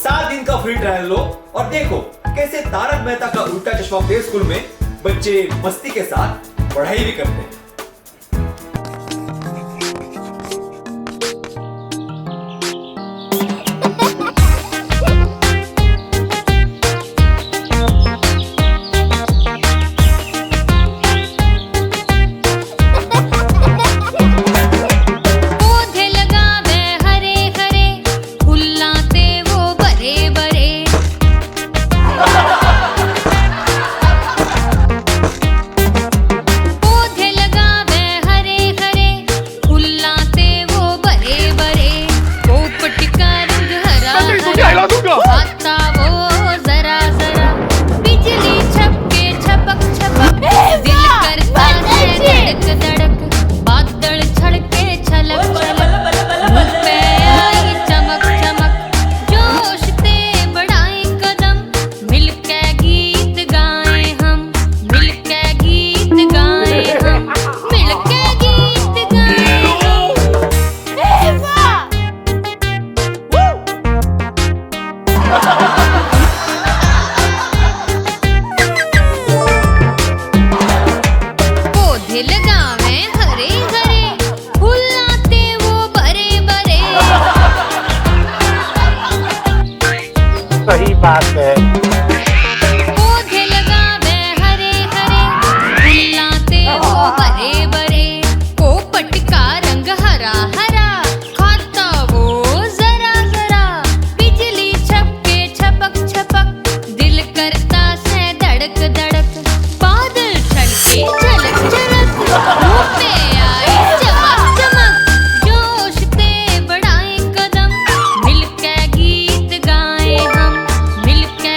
7 दिन का free trial लो और देखो कैसे तारक मेहता का उल्टा चश्मा प्ले स्कूल में बच्चे मस्ती के साथ पढ़ाई भी करते हैं। सही बात है। पौधे लगावे हरे हरे, फुलाते वो बड़े बड़े, पोपट का रंग हरा हरा, खाता वो जरा जरा, बिजली छपके छपक छपक, दिल करता से धड़क धड़क, बादल छलके झलक झलक, धूप में आए चमक चमक, जोश ते बढ़ाए कदम, मिलके गीत गाए हम, मिलके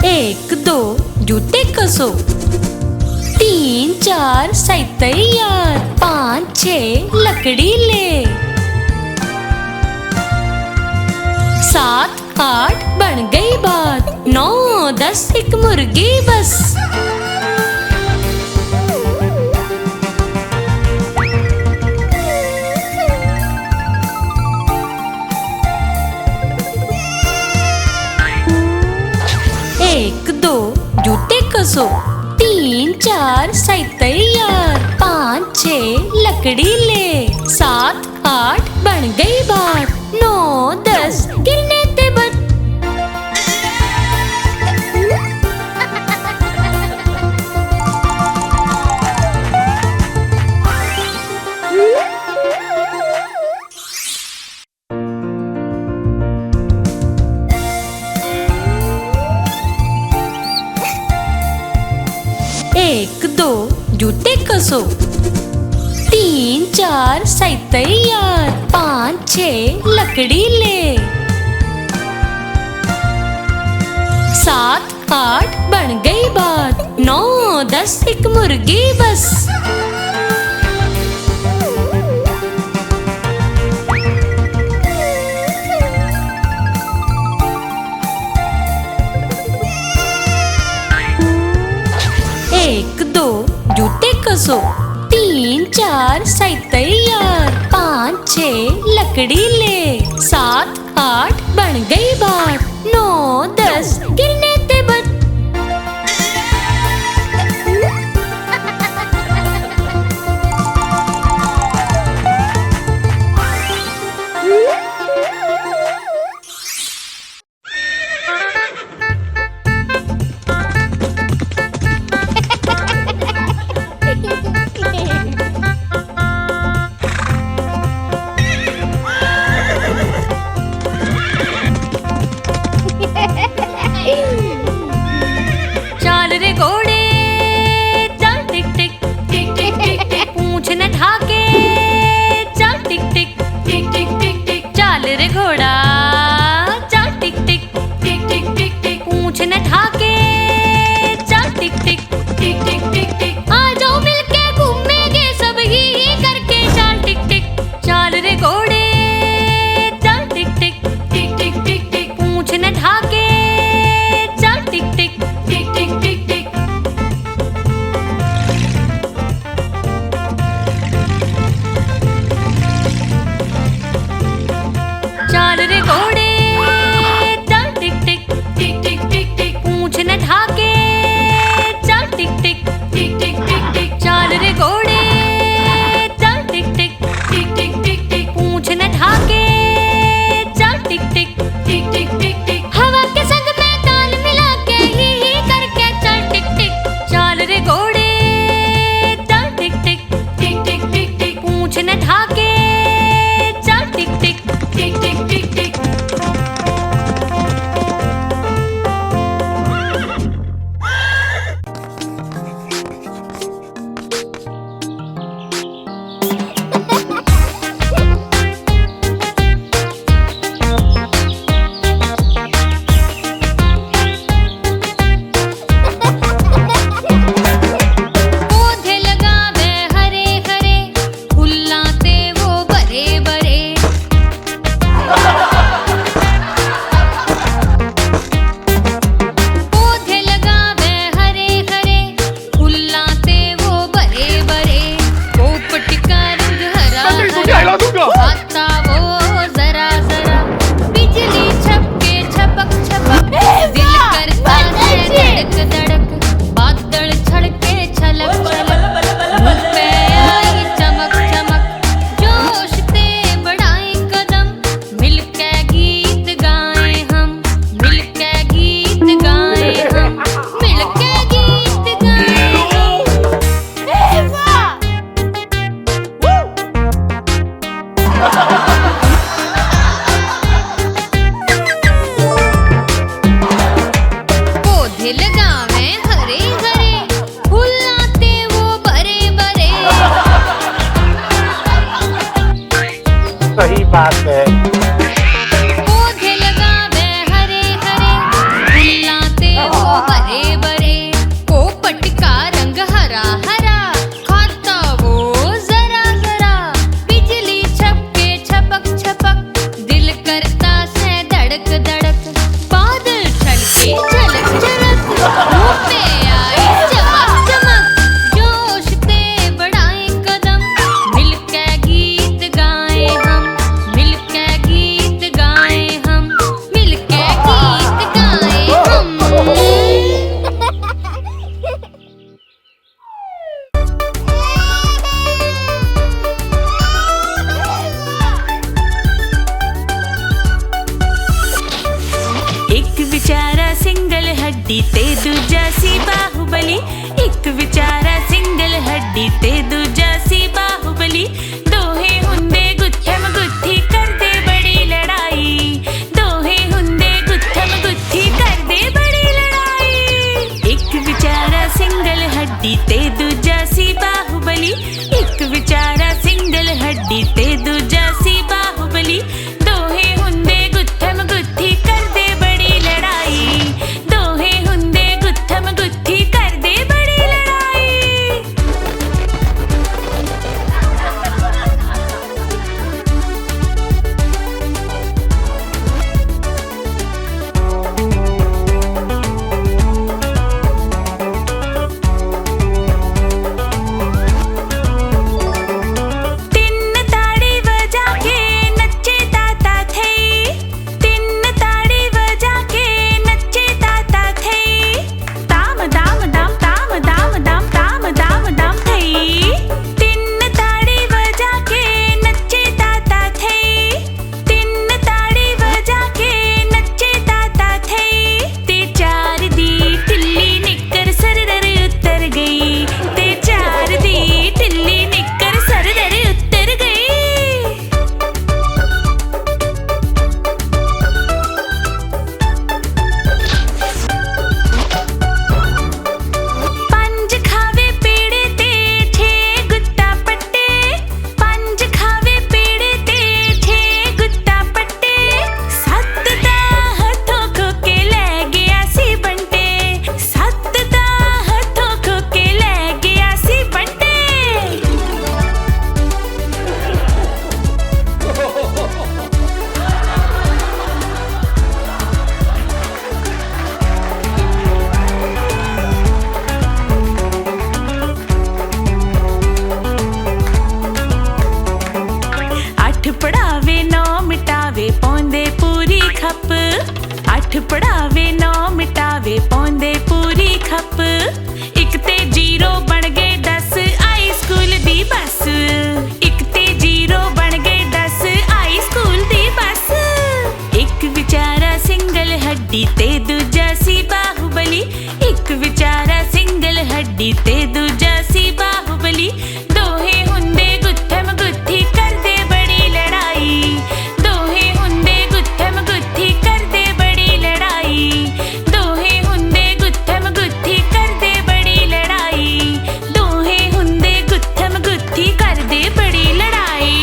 एक दो जूते कसो, 3 4 सही तैयार, 5 6 लकड़ी ले, 7 8 बन गई बात, 9 10 एक मुर्गी बस। एक दो जूते कसो, 3 4 सही तैयार, 5 6 लकड़ी ले, 7 8 बन गई बात, 9 10 गिरने ते बट। एक दो जूते कसो, 3 4 सही तैयार, 5 6 लकड़ी ले, 7 8 बन गई बात, 9 10 एक मुर्गी बस। एक दो जूते कसो, 3 4 सही तैयार, 5 6 लकड़ी ले, 7 8 बन गई बात, 9 10 गिरने ते बट। चाल रे घोड़े चल टिक टिक टिक टिक टिक टिक, पूंछ न ढाके चल टिक टिक टिक टिक टिक टिक, चाल रे घोड़ा चल टिक टिक टिक टिक टिक टिक, पूंछ न ढाके चल टिक टिक टिक टिक टिक टिक, आ जाओ मिलके घूमेंगे सब ही करके चल टिक टिक। चाल रे घोड़े चल टिक टिक टिक टिक टिक टिक, पूंछ न ढाके चल टिक टिक टिक टिक टिक टिक। चाल रे घोड़े चल टिक टिक टिक टिक टिक टिक, पूंछ न हड्डी ते दूजा सी बाहुबली, एक विचारा सिंगल हड्डी ते दूजा सी बाहुबली, दोहे हुंदे गुत्थम गुत्थी करदे बड़ी लड़ाई, दोहे हुंदे गुत्थम गुत्थी करदे बड़ी लड़ाई। एक विचारा सिंगल हड्डी ते दूजा सी बाहुबली, एक विचारा सिंगल हड्डी ते दूजा सी बाहुबली, दोहे हुंदे गुत्थम गुत्थी करदे बड़ी लड़ाई, दोहे हुंदे गुत्थम गुत्थी करदे बड़ी लड़ाई। ਤਿੰਨ ਤਾੜੀ ਵਜਾ ਕੇ ਨੱਚੇ ਤਾਤਾ ਥਈ, ਤਿੰਨ ਤਾੜੀ ਵਜਾ ਕੇ ਨੱਚੇ ਤਾਤਾ ਥਈ, ਤਾਮ ਦਾਮ ਦਮ ਤਾਮ ਦਾਮ ਦਮ ਤਾਮ ਦਾਮ ਦਮ ਥਈ, ਤਿੰਨ ਤਾੜੀ ਵਜਾ ਕੇ ਨੱਚੇ ਤਾਤਾ ਥਈ, ਤਿੰਨ ਤਾੜੀ ਵਜਾ ਕੇ ਨੱਚੇ ਤਾਤਾ ਥਈ, ਤੇ ਚਾਰ ਦੀ ਢਿੱਲੀ ਨਿੱਕਰ ਸਰਦਰ ਉਤਰ ਗਈ, ਤੇ ਚਾਰ ਦੀ ਢਿੱਲੀ ਨਿੱਕਰ ਸਰਦਰ ਉਤਰ ਗਈ। ਪੰਜ ਖਾਵੇ ਪੇੜੇ ਤੇ ਛੇ ਗੁੱਤਾ ਪੱਟੇ, ਪੰਜ ਖਾਵੇ ਪੇੜੇ ਤੇ ਛੇ ਗੁੱਤਾ ਪੱਟੇ, ਸੱਤ ਦਾ ਹੱਥੋਂ ਖੋ ਕੇ ਲੈ ਗਿਆ ਸੀ ਬੰਟੇ, ਸੱਤ ਦਾ ਹੱਥੋਂ ਖੋ ਕੇ ਲੈ ਗਿਆ ਸੀ ਬੰਟੇ। ਅੱਠ ਪੜਾਵੇ ਨੌ ਮਿਟਾਵੇ ਪਾਉਂਦੇ ਪੂਰੀ ਖੱਪ, ਅੱਠ ਪੜਾਵੇ ਨੌ ਮਿਟਾਵੇ ਪਾਉਂਦੇ ਪੂਰੀ ਖੱਪ, ਇੱਕ ਤੇ ਜ਼ੀਰੋ ਬਣ ਗਏ 10 ਆਈ ਸਕੂਲ ਦੀ ਬੱਸ, ਇੱਕ ਤੇ ਜ਼ੀਰੋ ਬਣ ਗਏ 10 ਆਈ ਸਕੂਲ ਦੀ ਬੱਸ। ਇੱਕ ਵਿਚਾਰਾ ਸਿੰਗਲ ਹੱਡੀ ਤੇ ਦੂਜਾ ਸੀ ਬਾਹੁਬਲੀ, ਇੱਕ ਵਿਚਾਰਾ ਸਿੰਗਲ ਹੱਡੀ ਤੇ ਦੂਜਾ ਸੀ ਬਾਹੁਬਲੀ, ਦੋਹੇ ਹੁੰਦੇ ਗੁੱਥਮ ਗੁੱਥੀ ਕਰਦੇ ਬੜੀ ਲੜਾਈ, ਦੋਹੇ ਹੁੰਦੇ ਗੁੱਥਮ ਗੁੱਥੀ ਕਰਦੇ ਬੜੀ ਲੜਾਈ, ਦੋਹੇ ਹੁੰਦੇ ਗੁੱਥਮ ਗੁੱਥੀ ਕਰਦੇ ਬੜੀ ਲੜਾਈ, ਦੋਹੇ ਹੁੰਦੇ ਗੁੱਥਮ ਗੁੱਥੀ ਕਰਦੇ ਬੜੀ ਲੜਾਈ।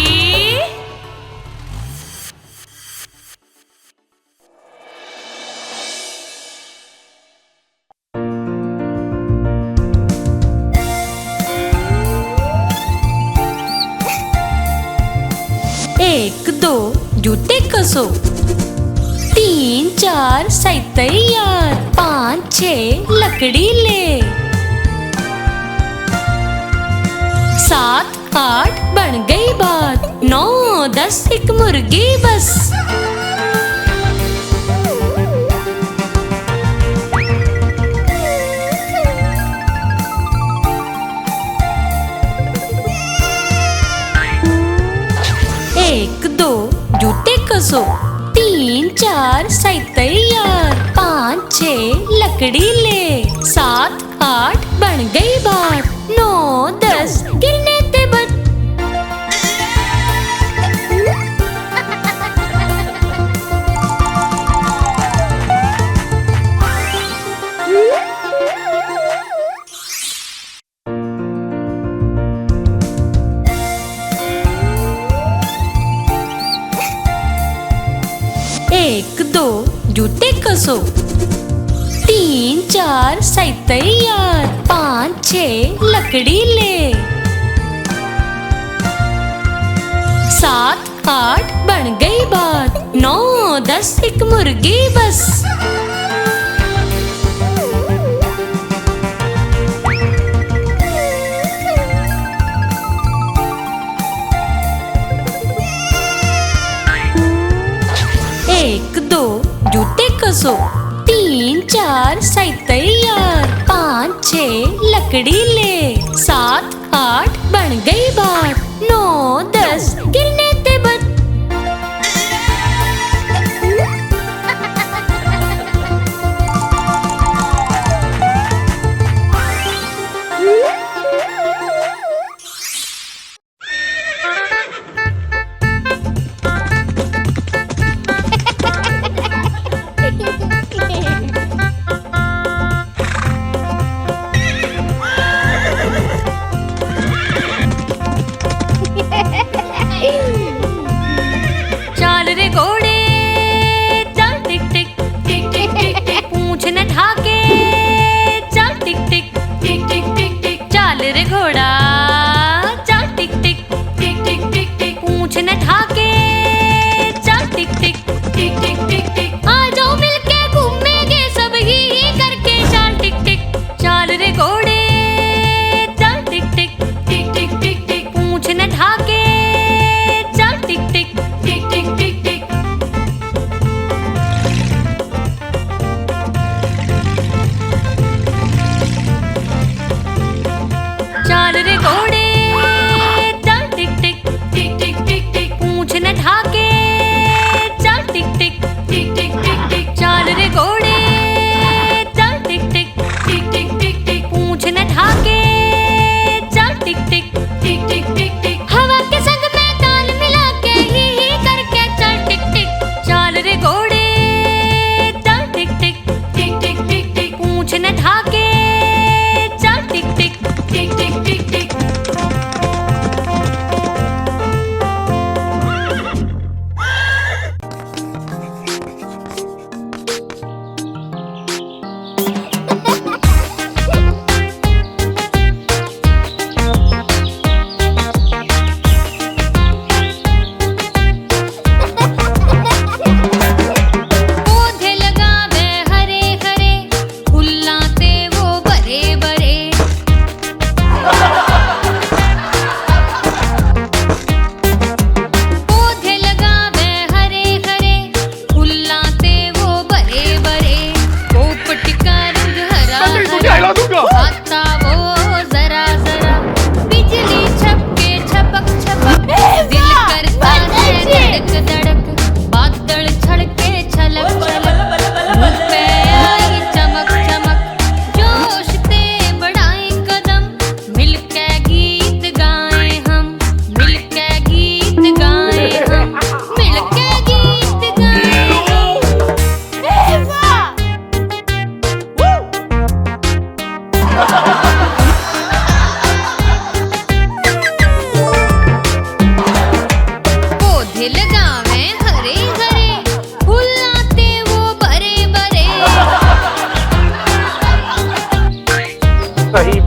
एक दो जूते कसो, तीन चार सही तैयार, पाँच छः लकड़ी ले, सात आठ बन गई बात, 9 10 एक मुर्गी बस। एक दो जूते कसो, तीन चार सही तैयार, पाँच छः लकड़ी ले, सात आठ बन गई बात, 9 10 गिरने ते बट। एक दो जूते कसो, तीन चार सही तैयार, पाँच छः लकड़ी ले, सात आठ बन गई बात, 9 10 एक मुर्गी बस। एक दो जूते कसो, तीन चार सही तैयार, पाँच छः लकड़ी ले, सात आठ बन गई बात, 9 10 गिरने ते बट।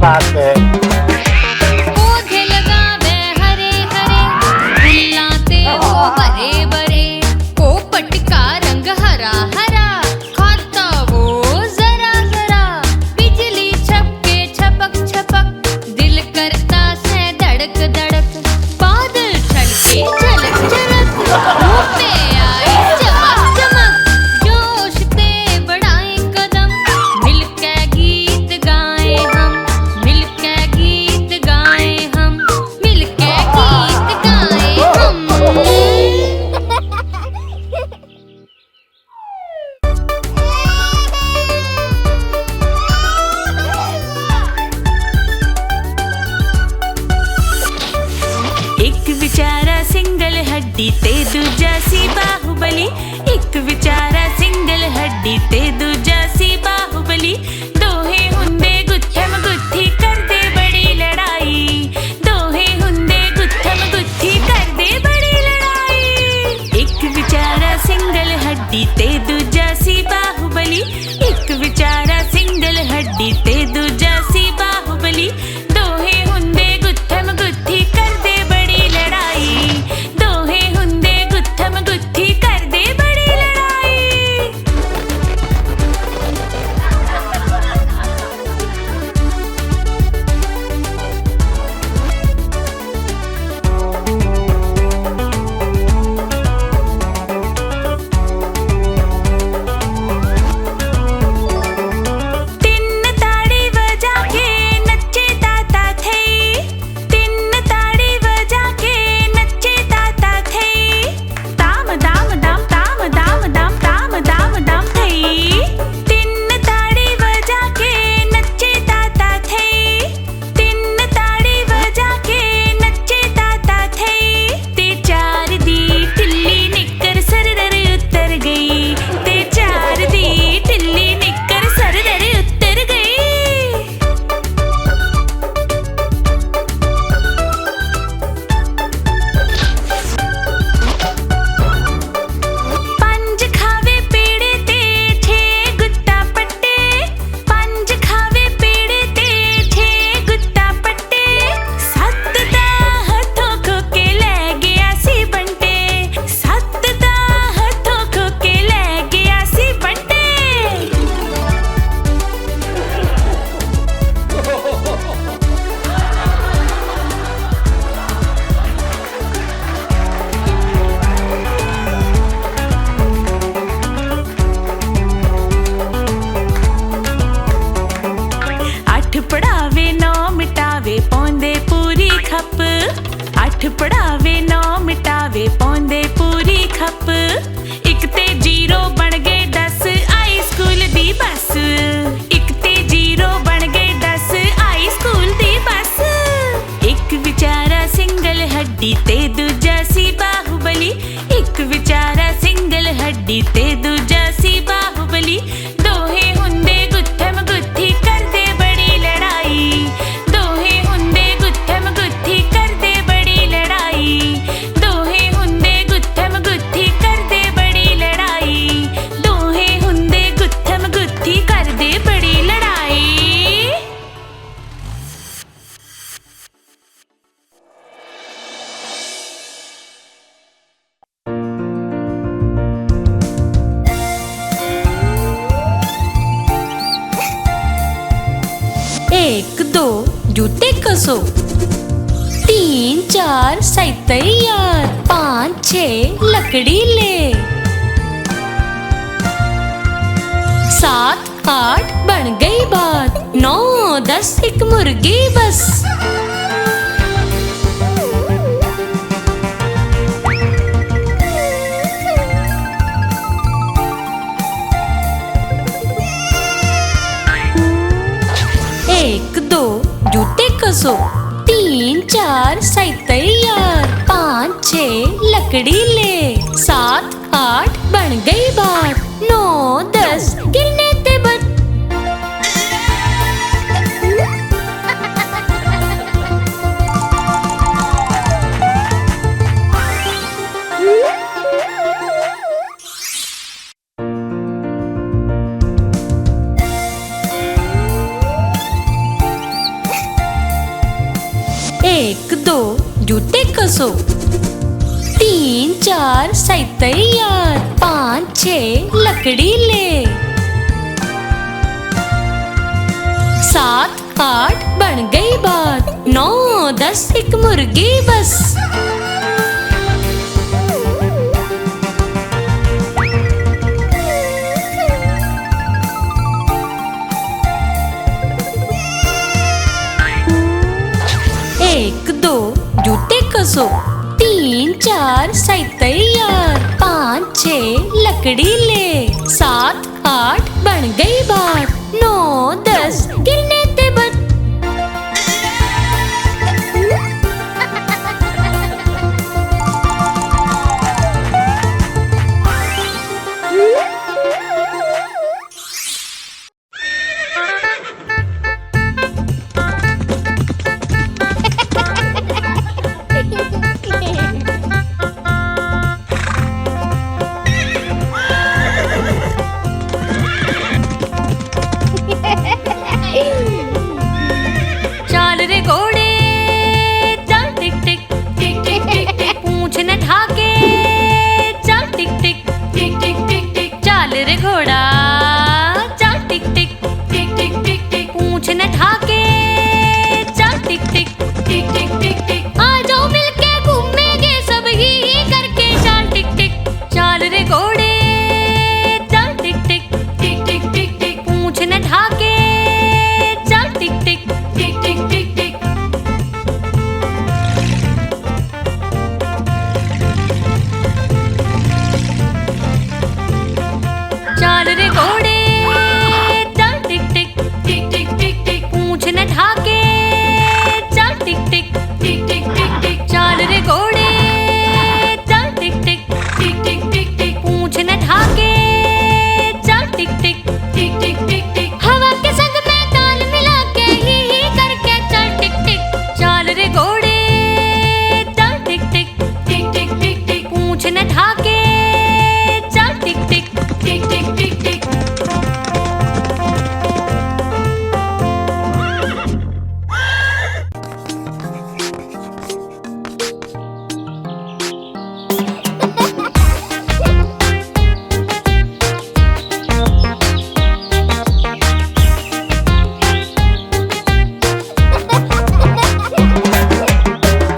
बात है। पौधे लगावे हरे हरे, फुलाते वो बरे बरे, पोपट का रंग हरा हरा, खाता वो जरा जरा, बिजली छपके छपक छपक, दिल करता से धड़क धड़क, बादल छलके झलक झलक, मुंह पे आई चमक चमक, जोश पे बढ़ाए कदम, मिलके गीत गाए हम, मिलके गीत गाए हम, मिलके गीत गाए हम। एक विचारा सिंगल हड्डी ते दूजा सी बाहुबली, एक विचारा सिंगल हड्डी ते दूजा सी बाहुबली, दोहे हुंदे गुत्थम गुत्थी करदे बड़ी लड़ाई, दोहे हुंदे गुत्थम गुत्थी करदे बड़ी लड़ाई। एक विचारा सिंगल हड्डी ते दूजा सी बाहुबली, एक विचारा सिंगल हड्डी ते दूजा सी बाहुबली, दोहे हुंदे गुत्थम गुत्थी करदे बड़ी लड़ाई, दोहे हुंदे गुत्थम गुत्थी करदे बड़ी लड़ाई। ਤਿੰਨ ਤਾੜੀ ਵਜਾ ਕੇ ਨੱਚੇ ਤਾਤਾ ਥਈ, ਤਿੰਨ ਤਾੜੀ ਵਜਾ ਕੇ ਨੱਚੇ ਤਾਤਾ ਥਈ, ਤਾਮ ਦਾਮ ਦਮ ਤਾਮ ਦਾਮ ਦਮ ਤਾਮ ਦਾਮ ਦਮ ਥਈ, ਤਿੰਨ ਤਾੜੀ ਵਜਾ ਕੇ ਨੱਚੇ ਤਾਤਾ ਥਈ, ਤਿੰਨ ਤਾੜੀ ਵਜਾ ਕੇ ਨੱਚੇ ਤਾਤਾ ਥਈ, ਤੇ ਚਾਰ ਦੀ ਢਿੱਲੀ ਨਿੱਕਰ ਸਰਦਰ ਉਤਰ ਗਈ, ਤੇ ਚਾਰ ਦੀ ਢਿੱਲੀ ਨਿੱਕਰ ਸਰਦਰ ਉਤਰ ਗਈ। ਪੰਜ ਖਾਵੇ ਪੇੜੇ ਤੇ ਛੇ ਗੁੱਤਾ ਪੱਟੇ, ਪੰਜ ਖਾਵੇ ਪੇੜੇ ਤੇ ਛੇ ਗੁੱਤਾ ਪੱਟੇ, ਸੱਤ ਦਾ ਹੱਥੋਂ ਖੋ ਕੇ ਲੈ ਗਿਆ ਸੀ ਬੰਟੇ, ਸੱਤ ਦਾ ਹੱਥੋਂ ਖੋ ਕੇ ਲੈ ਗਿਆ ਸੀ ਬੰਟੇ। ਅੱਠ ਪੜਾਵੇ ਨੌ ਮਿਟਾਵੇ ਪਾਉਂਦੇ ਪੂਰੀ ਖੱਪ, ਅੱਠ ਪੜਾਵੇ ਨੌ ਮਿਟਾਵੇ ਪਾਉਂਦੇ ਪੂਰੀ ਖੱਪ, ਇੱਕ ਤੇ ਜ਼ੀਰੋ ਬਣ ਗਏ 10 ਆਈ ਸਕੂਲ ਦੀ ਬੱਸ, ਇੱਕ ਤੇ ਜ਼ੀਰੋ ਬਣ ਗਏ 10 ਆਈ ਸਕੂਲ ਦੀ ਬੱਸ। ਇੱਕ ਵਿਚਾਰਾ ਸਿੰਗਲ ਹੱਡੀ ਤੇ ਦੂਜਾ ਸੀ ਬਾਹੁਬਲੀ, ਇੱਕ ਵਿਚਾਰਾ ਸਿੰਗਲ ਹੱਡੀ ਤੇ ਦੂਜਾ ਸੀ ਬਾਹੁਬਲੀ, ਦੋਹੇ ਹੁੰਦੇ ਗੁੱਥਮ ਗੁੱਥੀ ਕਰਦੇ ਬੜੀ ਲੜਾਈ, ਦੋਹੇ ਹੁੰਦੇ ਗੁੱਥਮ ਗੁੱਥੀ ਕਰਦੇ ਬੜੀ ਲੜਾਈ, ਦੋਹੇ ਹੁੰਦੇ ਗੁੱਥਮ ਗੁੱਥੀ ਕਰਦੇ ਬੜੀ ਲੜਾਈ, ਦੋਹੇ ਹੁੰਦੇ ਗੁੱਥਮ ਗੁੱਥੀ ਕਰਦੇ ਬੜੀ ਲੜਾਈ। एक दो जूते कसो, तीन चार सही तैयार, पाँच छः लकड़ी ले, सात आठ बन गई बात, 9 10 एक मुर्गी बस। एक दो जूते कसो, तीन चार सही तैयार, पाँच छः लकड़ी ले, सात आठ बन गई बात, 9 10 गिरने ते बट। जूते कसो। 3 4 सही तैयार। 5 6 लकड़ी ले। 7 8 बन गई बात। 9 10 एक मुर्गी बस। एक 2 जूते कसो। 3 4 सही तैयार। 5 6 लकड़ी ले। 7 8 बन गई बात। 9 10 गिरने ते बच। चाल रे घोड़े चल टिक टिक टिक टिक टिक टिक। पूंछ न ढाके चल टिक टिक टिक टिक टिक टिक। चाल रे घोड़ा चल टिक टिक टिक टिक टिक टिक। पूंछ न ढाके चल टिक टिक टिक टिक टिक टिक। आ जाओ मिलके घूमेंगे सब ही करके चाल टिक टिक। चाल रे घोड़े चल टिक टिक टिक टिक टिक टिक। पूंछ न ढाके चल टिक टिक टिक टिक टिक टिक। चाल रे घोड़े चल टिक टिक टिक टिक टिक टिक। पूंछ न ढाके चल टिक टिक टिक टिक टिक टिक। चाल रे घोड़े चल टिक टिक टिक टिक टिक टिक। पूंछ न ढाके चल टिक टिक टिक टिक टिक टिक। हवा के संग में ताल मिला के ही करके चल टिक टिक। चाल रे घोड़े चल टिक टिक टिक टिक टिक टिक। पूंछ न ढाके चल टिक टिक टिक टिक टिक टिक।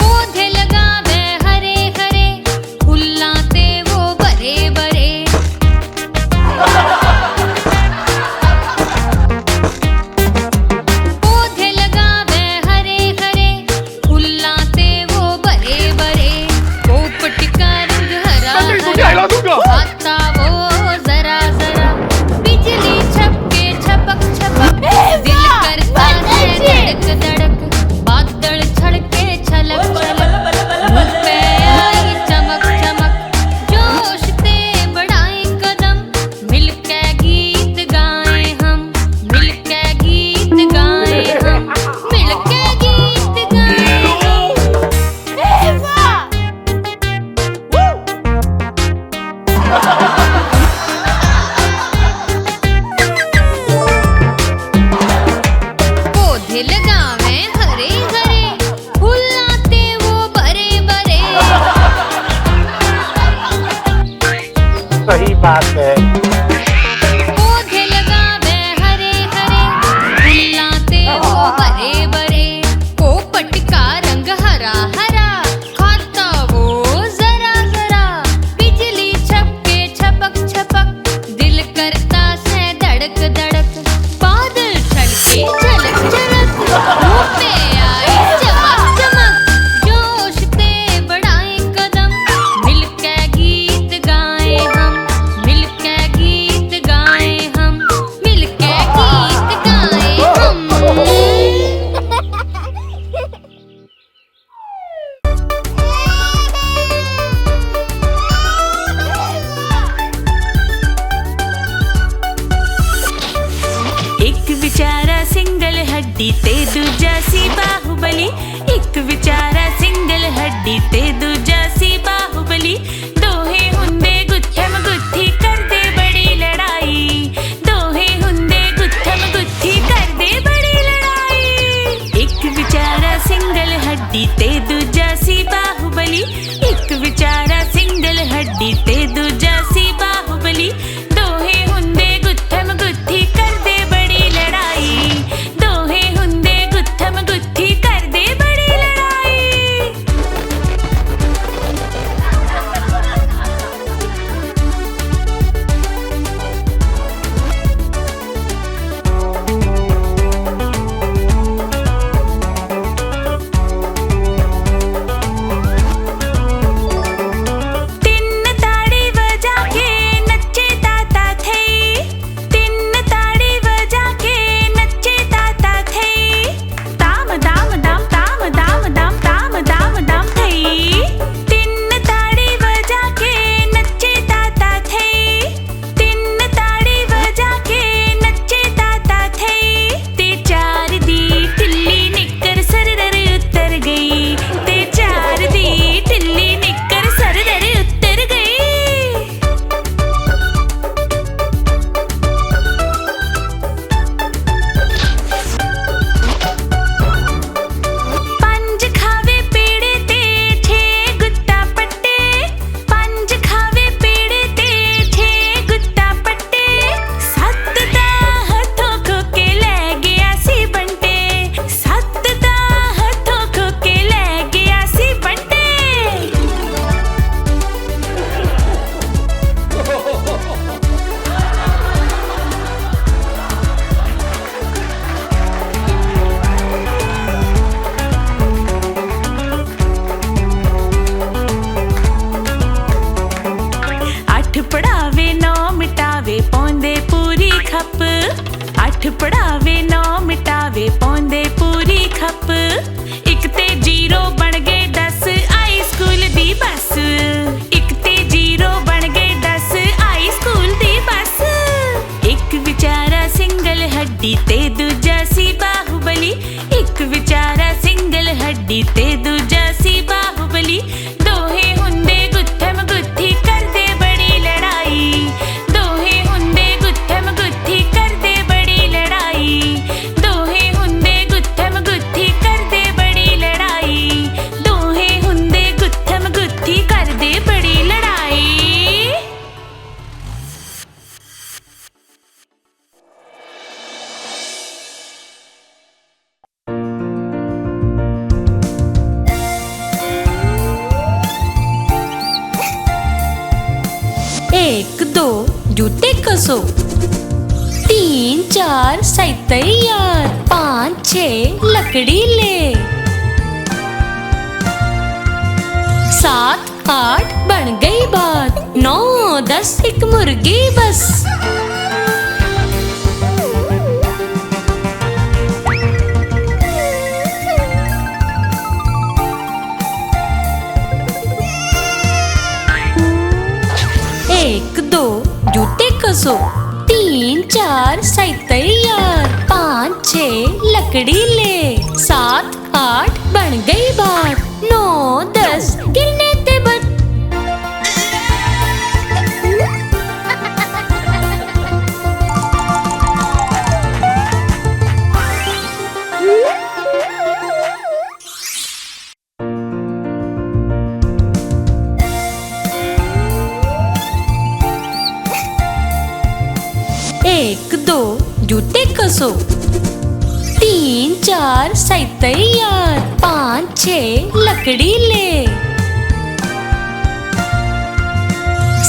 पौधे लगावे हरे हरे। फुल्लां ते वो बरे बरे। पौधे लगावे हरे हरे। फुल्लां ते वो बरे बरे। पोपट का रंग हरा हरा। आता वो जरा जरा। बिजली छपके छपक छपक। दिल करता है धड़क धड़क। बादल छड़के छलक छलक। मुझ पे आई चमक चमक। जोश ते बढ़ाए कदम। मिलके गीत गाए हम। मिलके गीत गाए हम। मिलके गीत गाए हम। पौधे लगावे हरे हरे। फुल्लां ते वो बरे बरे। सही बात है। पौधे लगावे हरे हरे। फुल्लां ते वो बरे बरे। पोपट का रंग हरा हरा। खाता वो जरा जरा। बिजली छपके छपक छपक। दिल करता से धड़क धड़क। बादल छड़के झलक झलक। मुंह पे आई चमक चमक। जोश ते बढ़ाए कदम। मिलके गीत गाए हम। मिलके गीत गाए हम। मिलके गीत गाए हम। एक विचारा सिंगल हड्डी ते दूजा सी बाहुबली। एक विचारा सिंगल हड्डी ते दूजा सी बाहुबली। दोहे हुंदे गुत्थम गुत्थी करदे बड़ी लड़ाई। दोहे हुंदे गुत्थम गुत्थी करदे बड़ी लड़ाई। एक विचारा सिंगल हड्डी ते दूजा सी दौड़ावे नौ मिटावे पौंदे पूरी खप एक ते जीरो बन गए 10 आई स्कूल दी बस एक ते जीरो बन गए 10 आई स्कूल दी बस एक विचारा सिंगल हड्डी ते दूजा सी बाहुबली एक विचारा सिंगल हड्डी ते दूजा सी बाहुबली दोहे हुंदे गुत्थम गुत्थी करदे बड़ी लड़ाई दोहे हुंदे गुत्थम गुत्थी करदे बड़ी लड़ाई दोहे हुंदे गुत्थम गुत्थी करदे बड़ी लड़ाई दोहे हुंदे गुत्थम गुत्थी करदे बड़ी लड़ाई। एक दो जूते कसो 3 4 सही तैयार 5 6 लकड़ी ले 7 8 बन गई बात 9 10 एक मुर्गी बस एक दो जूते कसो 3 4 सही तैयार 5 6 लकड़ी ले 7 8 बन गई बात 9 10 गिरने ते बट एक दो जूते कसो 3 4 सही तैयार 5 6 लकड़ी ले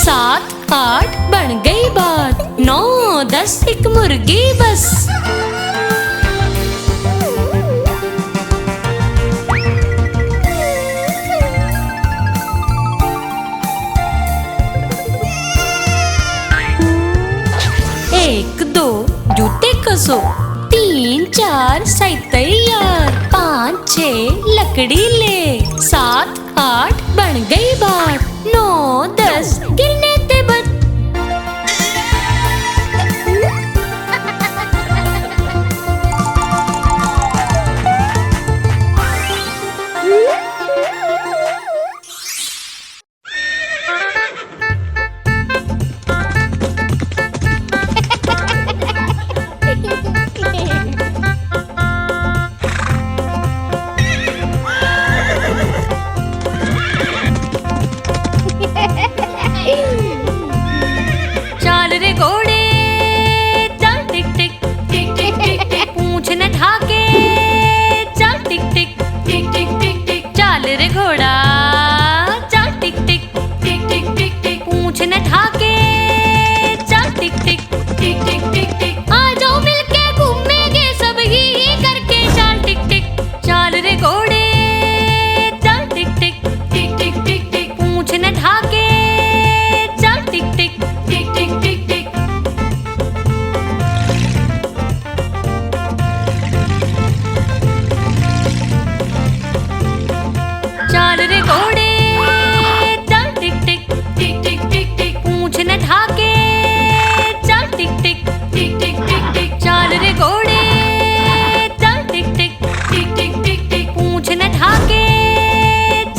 7 8 बन गई बात 9 10 एक मुर्गी बस एक दो जूते कसो 3 4 सही तैयार 5 6 लकड़ी ले 7 8 बन गई बात 9 10 गिरने ते बट चाल रे घोड़े चल टिक टिक टिक टिक टिक टिक पूंछ न ढाके चल टिक टिक टिक टिक टिक टिक चाल रे घोड़ा चल टिक टिक टिक टिक टिक टिक पूंछ न ढाके चल टिक टिक टिक टिक टिक टिक आ जाओ मिलके घूमेंगे सब ही करके चल टिक टिक चाल रे घोड़े चल टिक टिक टिक टिक टिक टिक पूंछ न ढाके चल टिक टिक टिक टिक टिक टिक चाल रे घोड़े चल टिक टिक टिक टिक टिक टिक पूंछ न ढाके चल टिक टिक टिक टिक टिक टिक चाल रे घोड़े चल टिक टिक टिक टिक टिक टिक पूंछ न ढाके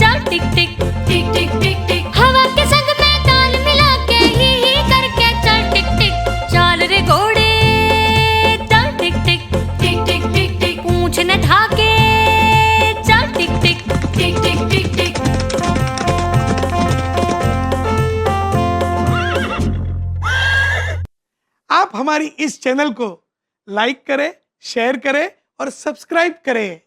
चल टिक टिक टिक टिक टिक टिक हवा के संग में ताल मिला के ही करके चल टिक टिक चाल रे घोड़े चल टिक टिक टिक टिक टिक टिक पूंछ न ढाके चल टिक टिक टिक टिक टिक टिक आप हमारी इस चैनल को लाइक करें, शेयर करें और सब्सक्राइब करें।